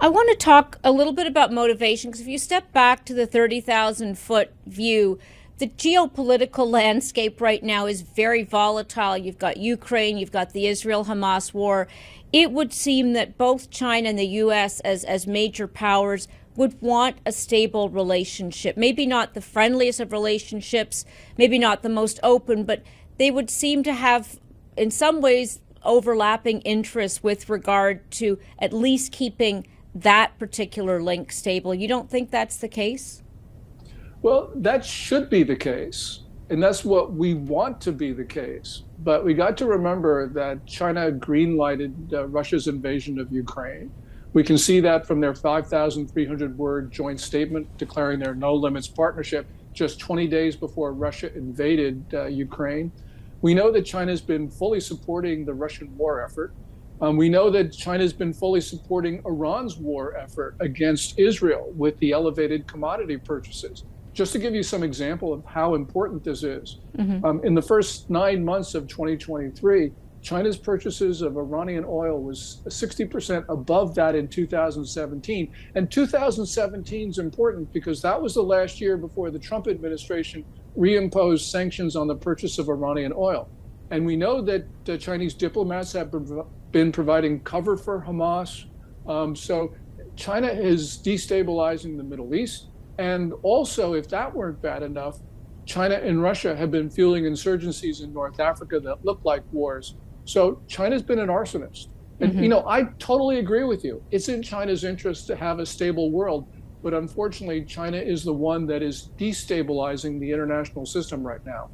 I want to talk a little bit about motivation because if you step back to the 30,000-foot view, the geopolitical landscape right now is very volatile. You've got Ukraine, you've got the Israel-Hamas war. It would seem that both China and the U.S. as major powers would want a stable relationship. Maybe not the friendliest of relationships, maybe not the most open, but they would seem to have, in some ways, overlapping interests with regard to at least keeping that particular link stable. You don't think that's the case? Well, that should be the case. And that's what we want to be the case. But we got to remember that China greenlighted Russia's invasion of Ukraine. We can see that from their 5,300-word joint statement declaring their no limits partnership just 20 days before Russia invaded Ukraine. We know that China's been fully supporting the Russian war effort. We know that China's been fully supporting Iran's war effort against Israel with the elevated commodity purchases. Just to give you some example of how important this is, in the first 9 months of 2023, China's purchases of Iranian oil was 60% above that in 2017. And 2017 is important because that was the last year before the Trump administration reimposed sanctions on the purchase of Iranian oil. And we know that the Chinese diplomats have been providing cover for Hamas. So China is destabilizing the Middle East. And also, if that weren't bad enough, China and Russia have been fueling insurgencies in North Africa that look like wars. So China's been an arsonist. And, you know, I totally agree with you. It's in China's interest to have a stable world. But unfortunately, China is the one that is destabilizing the international system right now.